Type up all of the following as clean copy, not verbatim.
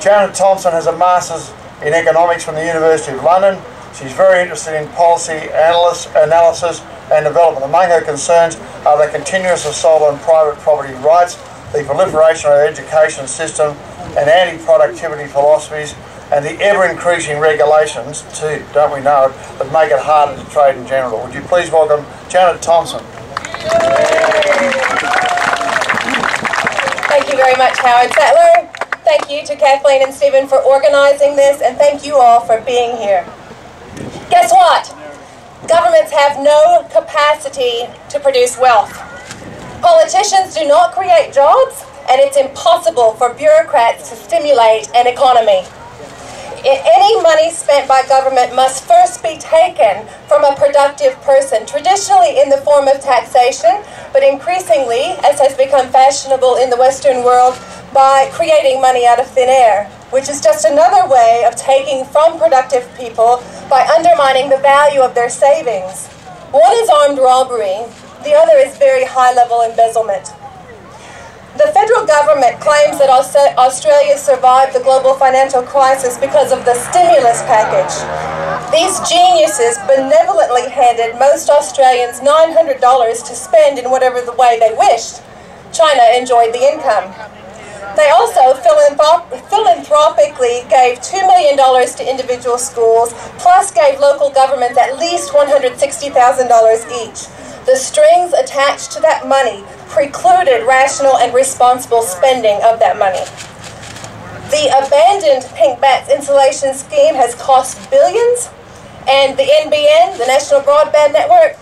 Janet Thompson has a Master's in Economics from the University of London. She's very interested in policy analysis and development. Among her concerns are the continuous assault on private property rights, the proliferation of our education system and anti-productivity philosophies, and the ever-increasing regulations too, don't we know it, that make it harder to trade in general. Would you please welcome Janet Thompson. Thank you very much, Howard Sattler. Thank you to Kathleen and Stephen for organising this, and thank you all for being here. Guess what? Governments have no capacity to produce wealth. Politicians do not create jobs, and it's impossible for bureaucrats to stimulate an economy. Any money spent by government must first be taken from a productive person, traditionally in the form of taxation, but increasingly, as has become fashionable in the Western world, by creating money out of thin air, which is just another way of taking from productive people by undermining the value of their savings. One is armed robbery, the other is very high-level embezzlement. The federal government claims that Australia survived the global financial crisis because of the stimulus package. These geniuses benevolently handed most Australians $900 to spend in whatever the way they wished. China enjoyed the income. They also philanthropically gave $2 million to individual schools, plus gave local governments at least $160,000 each. The strings attached to that money precluded rational and responsible spending of that money. The abandoned Pink Bats insulation scheme has cost billions, and the NBN, the National Broadband Network,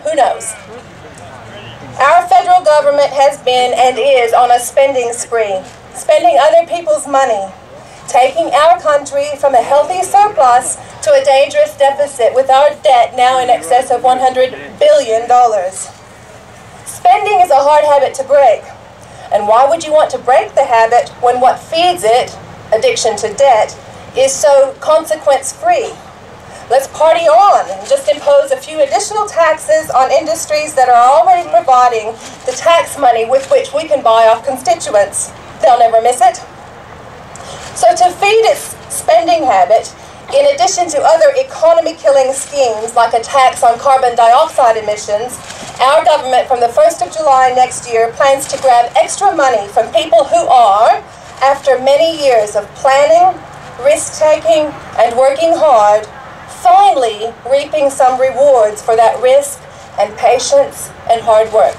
who knows? Our federal government has been and is on a spending spree, spending other people's money, taking our country from a healthy surplus to a dangerous deficit, with our debt now in excess of $100 billion. Spending is a hard habit to break. And why would you want to break the habit when what feeds it, addiction to debt, is so consequence-free? Let's party on and just impose a few additional taxes on industries that are already providing the tax money with which we can buy off constituents. They'll never miss it. So to feed its spending habit, in addition to other economy-killing schemes like a tax on carbon dioxide emissions, our government from the 1st of July next year plans to grab extra money from people who are, after many years of planning, risk-taking, and working hard, finally reaping some rewards for that risk and patience and hard work.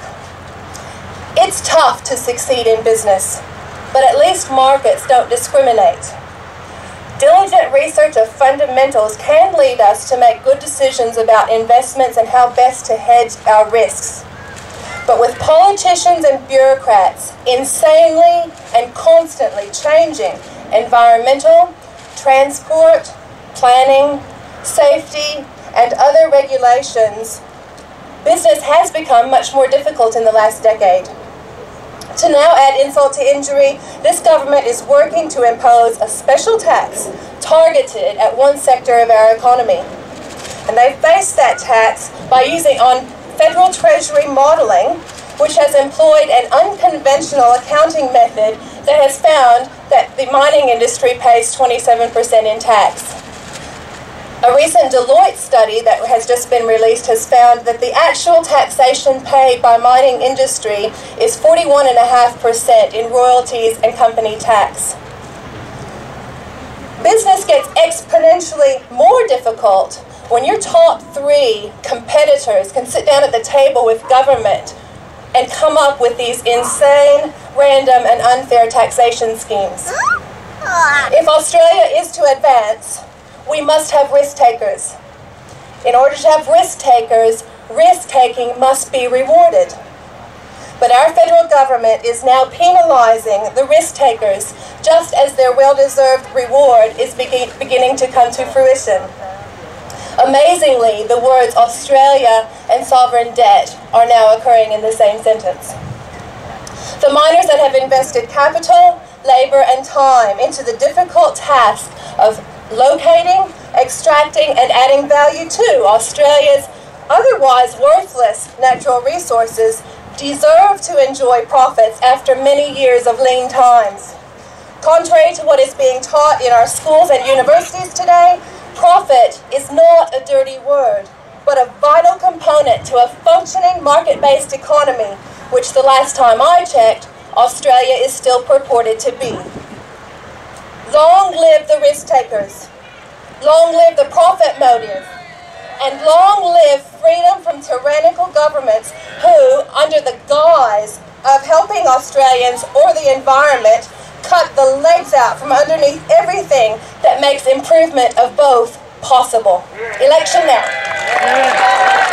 It's tough to succeed in business, but at least markets don't discriminate. Diligent research of fundamentals can lead us to make good decisions about investments and how best to hedge our risks. But with politicians and bureaucrats insanely and constantly changing environmental, transport, planning, safety, and other regulations, business has become much more difficult in the last decade. To now add insult to injury, this government is working to impose a special tax targeted at one sector of our economy. And they face that tax by using on federal treasury modeling, which has employed an unconventional accounting method that has found that the mining industry pays 27% in tax. A recent Deloitte study that has just been released has found that the actual taxation paid by mining industry is 41.5% in royalties and company tax. Business gets exponentially more difficult when your top 3 competitors can sit down at the table with government and come up with these insane, random, and unfair taxation schemes. If Australia is to advance, we must have risk takers. In order to have risk takers, risk-taking must be rewarded. But our federal government is now penalizing the risk takers just as their well-deserved reward is beginning to come to fruition. Amazingly, the words Australia and sovereign debt are now occurring in the same sentence. The miners that have invested capital, labor, and time into the difficult task of locating, extracting, and adding value to Australia's otherwise worthless natural resources deserve to enjoy profits after many years of lean times. Contrary to what is being taught in our schools and universities today, profit is not a dirty word, but a vital component to a functioning market-based economy, which the last time I checked, Australia is still purported to be. Long live the risk takers, long live the profit motive, and long live freedom from tyrannical governments who, under the guise of helping Australians or the environment, cut the legs out from underneath everything that makes improvement of both possible. Election now.